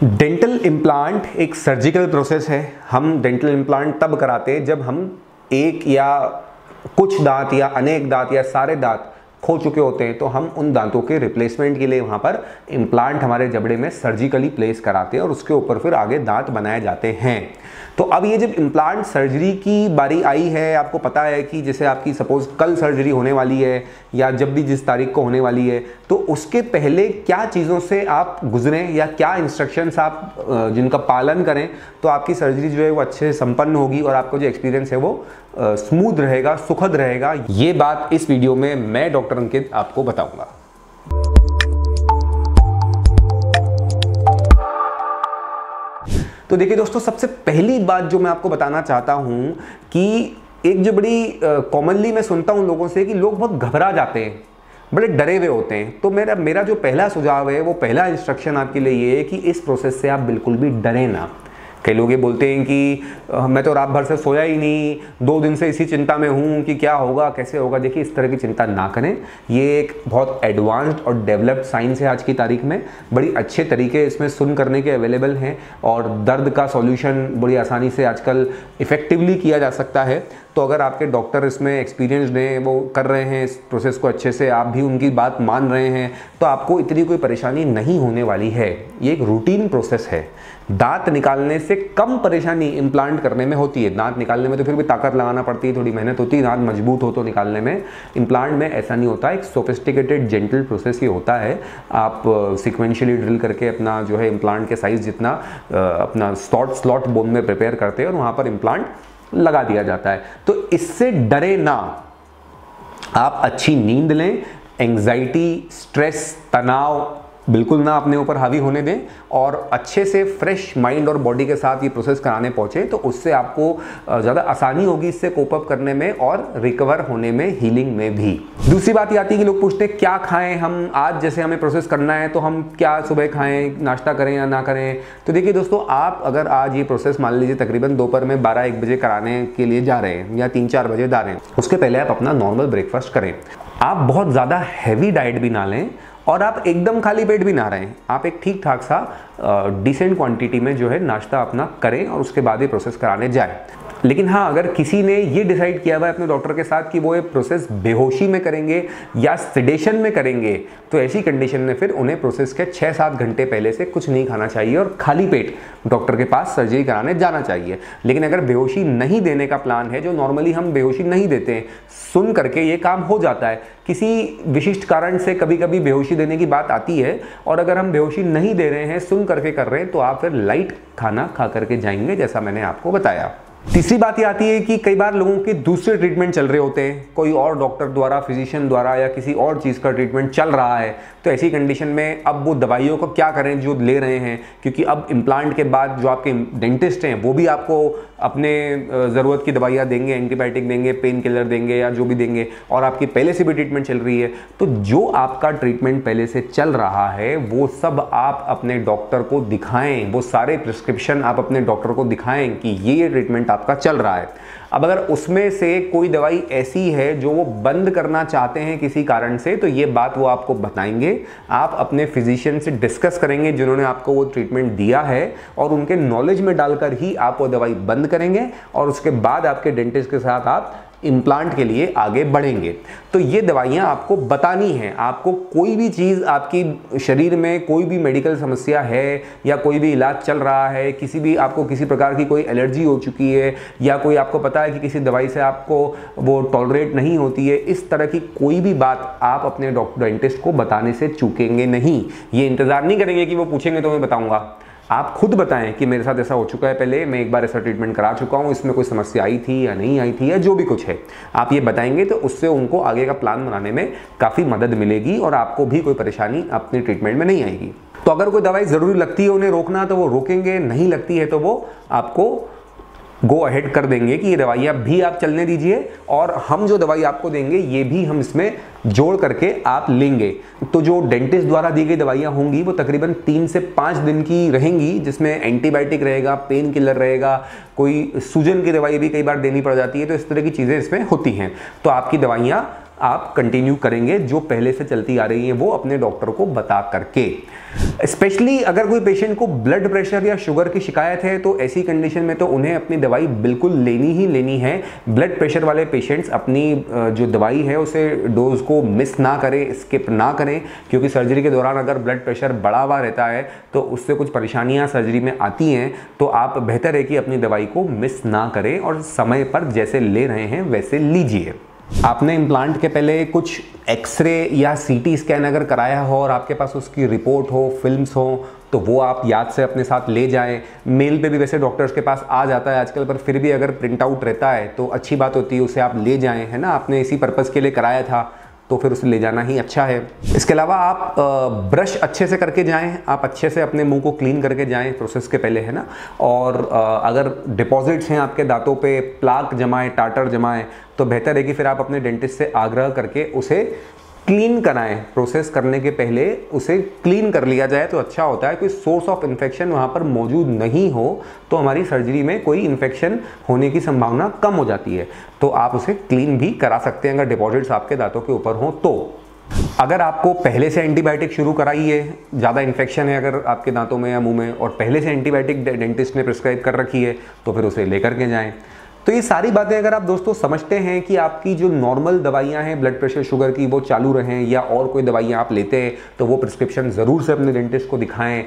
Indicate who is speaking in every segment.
Speaker 1: Dental implant एक surgical process है। हम डेंटल इम्प्लांट तब कराते हैं जब हम एक या कुछ दांत या अनेक दांत या सारे दांत खो चुके होते हैं, तो हम उन दांतों के रिप्लेसमेंट के लिए वहाँ पर इम्प्लांट हमारे जबड़े में सर्जिकली प्लेस कराते हैं और उसके ऊपर फिर आगे दांत बनाए जाते हैं। तो अब ये जब इम्प्लांट सर्जरी की बारी आई है, आपको पता है कि जैसे आपकी सपोज कल सर्जरी होने वाली है या जब भी जिस तारीख को होने वाली है, तो उसके पहले क्या चीज़ों से आप गुजरें या क्या इंस्ट्रक्शंस आप जिनका पालन करें तो आपकी सर्जरी जो है वो अच्छे से संपन्न होगी और आपको जो एक्सपीरियंस है वो स्मूथ रहेगा, सुखद रहेगा। ये बात इस वीडियो में मैं डॉक्टर अंकित आपको बताऊंगा। तो देखिए दोस्तों, सबसे पहली बात जो मैं आपको बताना चाहता हूं कि एक जो बड़ी कॉमनली मैं सुनता हूं लोगों से कि लोग बहुत घबरा जाते हैं, बड़े डरे हुए होते हैं। तो मेरा जो पहला सुझाव है, वो पहला इंस्ट्रक्शन आपके लिए ये है कि इस प्रोसेस से आप बिल्कुल भी डरें ना। कई लोग ये बोलते हैं कि मैं तो रात भर से सोया ही नहीं, 2 दिन से इसी चिंता में हूँ कि क्या होगा, कैसे होगा। देखिए, इस तरह की चिंता ना करें। ये एक बहुत एडवांस्ड और डेवलप्ड साइंस है आज की तारीख में। बड़ी अच्छे तरीके इसमें सुन करने के अवेलेबल हैं और दर्द का सॉल्यूशन बड़ी आसानी से आजकल इफ़ेक्टिवली किया जा सकता है। तो अगर आपके डॉक्टर इसमें एक्सपीरियंस्ड हैं, वो कर रहे हैं इस प्रोसेस को अच्छे से, आप भी उनकी बात मान रहे हैं, तो आपको इतनी कोई परेशानी नहीं होने वाली है। ये एक रूटीन प्रोसेस है। दांत निकालने से कम परेशानी इम्प्लांट करने में होती है। दांत निकालने में तो फिर भी ताकत लगाना पड़ती है, थोड़ी मेहनत होती है, दांत मजबूत हो तो निकालने में। इम्प्लांट में ऐसा नहीं होता, एक सोफिस्टिकेटेड जेंटल प्रोसेस ये होता है। आप सिक्वेंशियली ड्रिल करके अपना जो है इम्प्लांट के साइज़ जितना अपना स्लॉट बोन में प्रिपेयर करते हैं और वहाँ पर इम्प्लांट लगा दिया जाता है। तो इससे डरे ना, आप अच्छी नींद लें, एंग्जाइटी, स्ट्रेस, तनाव बिल्कुल ना अपने ऊपर हावी होने दें और अच्छे से फ्रेश माइंड और बॉडी के साथ ये प्रोसेस कराने पहुँचे, तो उससे आपको ज़्यादा आसानी होगी इससे कोप अप करने में और रिकवर होने में, हीलिंग में भी। दूसरी बात ये आती है कि लोग पूछते हैं क्या खाएं हम आज, जैसे हमें प्रोसेस करना है तो हम क्या सुबह खाएं, नाश्ता करें या ना करें। तो देखिए दोस्तों, आप अगर आज ये प्रोसेस मान लीजिए तकरीबन दोपहर में 12-1 बजे कराने के लिए जा रहे हैं या 3-4 बजे जा रहे हैं, उसके पहले आप अपना नॉर्मल ब्रेकफास्ट करें। आप बहुत ज़्यादा हैवी डाइट भी ना लें और आप एकदम खाली पेट भी ना रहें। आप एक ठीक ठाक सा डिसेंट क्वांटिटी में जो है नाश्ता अपना करें और उसके बाद ही प्रोसेस कराने जाएं। लेकिन हाँ, अगर किसी ने ये डिसाइड किया हुआ है अपने डॉक्टर के साथ कि वो ये प्रोसेस बेहोशी में करेंगे या सिडेशन में करेंगे, तो ऐसी कंडीशन में फिर उन्हें प्रोसेस के 6-7 घंटे पहले से कुछ नहीं खाना चाहिए और खाली पेट डॉक्टर के पास सर्जरी कराने जाना चाहिए। लेकिन अगर बेहोशी नहीं देने का प्लान है, जो नॉर्मली हम बेहोशी नहीं देते हैं, सुन करके ये काम हो जाता है, किसी विशिष्ट कारण से कभी कभी बेहोशी देने की बात आती है और अगर हम बेहोशी नहीं दे रहे हैं, सुन करके कर रहे हैं, तो आप फिर लाइट खाना खा करके जाएंगे, जैसा मैंने आपको बताया। तीसरी बात ये आती है कि कई बार लोगों के दूसरे ट्रीटमेंट चल रहे होते हैं, कोई और डॉक्टर द्वारा, फिजिशियन द्वारा या किसी और चीज़ का ट्रीटमेंट चल रहा है। तो ऐसी कंडीशन में अब वो दवाइयों को क्या करें जो ले रहे हैं, क्योंकि अब इम्प्लांट के बाद जो आपके डेंटिस्ट हैं वो भी आपको अपने ज़रूरत की दवाइयाँ देंगे, एंटीबायोटिक देंगे, पेन किलर देंगे या जो भी देंगे, और आपकी पहले से भी ट्रीटमेंट चल रही है। तो जो आपका ट्रीटमेंट पहले से चल रहा है वो सब आप अपने डॉक्टर को दिखाएं, वो सारे प्रिस्क्रिप्शन आप अपने डॉक्टर को दिखाएं कि ये ट्रीटमेंट आपका चल रहा है। अब अगर उसमें से कोई दवाई ऐसी है जो वो बंद करना चाहते हैं किसी कारण से, तो ये बात वो आपको बताएंगे। आप अपने फिजिशियन से डिस्कस करेंगे जिन्होंने आपको वो ट्रीटमेंट दिया है और उनके नॉलेज में डालकर ही आप वो दवाई बंद करेंगे और उसके बाद आपके डेंटिस्ट के साथ आप इम्प्लांट के लिए आगे बढ़ेंगे। तो ये दवाइयाँ आपको बतानी हैं। आपको कोई भी चीज़, आपकी शरीर में कोई भी मेडिकल समस्या है या कोई भी इलाज चल रहा है, आपको किसी प्रकार की कोई एलर्जी हो चुकी है या कोई आपको पता है कि किसी दवाई से आपको वो टॉलरेट नहीं होती है, इस तरह की कोई भी बात आप अपने डेंटिस्ट को बताने से चूकेंगे नहीं। ये इंतज़ार नहीं करेंगे कि वो पूछेंगे तो मैं बताऊँगा। आप खुद बताएं कि मेरे साथ ऐसा हो चुका है, पहले मैं एक बार ऐसा ट्रीटमेंट करा चुका हूं, इसमें कोई समस्या आई थी या नहीं आई थी या जो भी कुछ है, आप ये बताएंगे तो उससे उनको आगे का प्लान बनाने में काफ़ी मदद मिलेगी और आपको भी कोई परेशानी अपनी ट्रीटमेंट में नहीं आएगी। तो अगर कोई दवाई ज़रूरी लगती है उन्हें रोकना तो वो रोकेंगे, नहीं लगती है तो वो आपको गो अहेड कर देंगे कि ये दवाइयाँ भी आप चलने दीजिए और हम जो दवाई आपको देंगे ये भी हम इसमें जोड़ करके आप लेंगे। तो जो डेंटिस्ट द्वारा दी गई दवाइयाँ होंगी वो तकरीबन 3 से 5 दिन की रहेंगी, जिसमें एंटीबायोटिक रहेगा, पेन किलर रहेगा, कोई सूजन की दवाई भी कई बार देनी पड़ जाती है। तो इस तरह की चीज़ें इसमें होती हैं। तो आपकी दवाइयाँ आप कंटिन्यू करेंगे जो पहले से चलती आ रही है वो अपने डॉक्टर को बता करके। स्पेशली अगर कोई पेशेंट को ब्लड प्रेशर या शुगर की शिकायत है तो ऐसी कंडीशन में तो उन्हें अपनी दवाई बिल्कुल लेनी ही लेनी है। ब्लड प्रेशर वाले पेशेंट्स अपनी जो दवाई है उसे डोज को मिस ना करें, स्किप ना करें, क्योंकि सर्जरी के दौरान अगर ब्लड प्रेशर बढ़ा हुआ रहता है तो उससे कुछ परेशानियां सर्जरी में आती हैं। तो आप बेहतर है कि अपनी दवाई को मिस ना करें और समय पर जैसे ले रहे हैं वैसे लीजिए। आपने इम्प्लांट के पहले कुछ एक्सरे या सीटी स्कैन अगर कराया हो और आपके पास उसकी रिपोर्ट हो, फिल्म्स हो, तो वो आप याद से अपने साथ ले जाएं। मेल पे भी वैसे डॉक्टर्स के पास आ जाता है आजकल, पर फिर भी अगर प्रिंट आउट रहता है तो अच्छी बात होती है, उसे आप ले जाएं, है ना। आपने इसी पर्पज़ के लिए कराया था तो फिर उसे ले जाना ही अच्छा है। इसके अलावा आप ब्रश अच्छे से करके जाएं, आप अच्छे से अपने मुंह को क्लीन करके जाएं प्रोसेस के पहले, है ना। और अगर डिपॉजिट्स हैं आपके दांतों पे, प्लाक जमाएं, टाटर जमाएं, तो बेहतर है कि फिर आप अपने डेंटिस्ट से आग्रह करके उसे क्लीन कराएं। प्रोसेस करने के पहले उसे क्लीन कर लिया जाए तो अच्छा होता है। कोई सोर्स ऑफ इन्फेक्शन वहाँ पर मौजूद नहीं हो तो हमारी सर्जरी में कोई इन्फेक्शन होने की संभावना कम हो जाती है, तो आप उसे क्लीन भी करा सकते हैं अगर डिपॉजिट्स आपके दांतों के ऊपर हों तो। अगर आपको पहले से एंटीबायोटिक शुरू कराई है, ज़्यादा इन्फेक्शन है अगर आपके दांतों में या मुंह में और पहले से एंटीबायोटिक डेंटिस्ट ने प्रिस्क्राइब कर रखी है, तो फिर उसे लेकर के जाएं। तो ये सारी बातें अगर आप दोस्तों समझते हैं कि आपकी जो नॉर्मल दवाइयाँ हैं ब्लड प्रेशर शुगर की वो चालू रहें, या और कोई दवाइयाँ आप लेते हैं तो वो प्रिस्क्रिप्शन ज़रूर से अपने डेंटिस्ट को दिखाएं।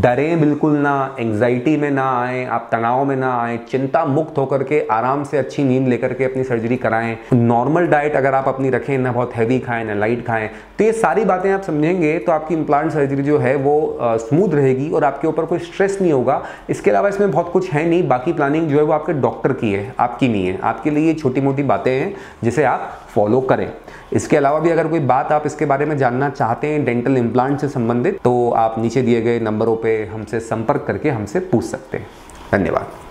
Speaker 1: डरें बिल्कुल ना, एंग्जाइटी में ना आएँ, आप तनाव में ना आएँ, चिंता मुक्त होकर के आराम से अच्छी नींद लेकर के अपनी सर्जरी कराएं। नॉर्मल डाइट अगर आप अपनी रखें, ना बहुत हैवी खाएँ ना लाइट खाएँ, तो ये सारी बातें आप समझेंगे तो आपकी इम्प्लांट सर्जरी जो है वो स्मूथ रहेगी और आपके ऊपर कोई स्ट्रेस नहीं होगा। इसके अलावा इसमें बहुत कुछ है नहीं, बाकी प्लानिंग जो है वो आपके डॉक्टर की है, आपकी नहीं है। आपके लिए ये छोटी मोटी बातें हैं जिसे आप फॉलो करें। इसके अलावा भी अगर कोई बात आप इसके बारे में जानना चाहते हैं डेंटल इम्प्लांट से संबंधित, तो आप नीचे दिए गए नंबरों पे हमसे संपर्क करके हमसे पूछ सकते हैं। धन्यवाद।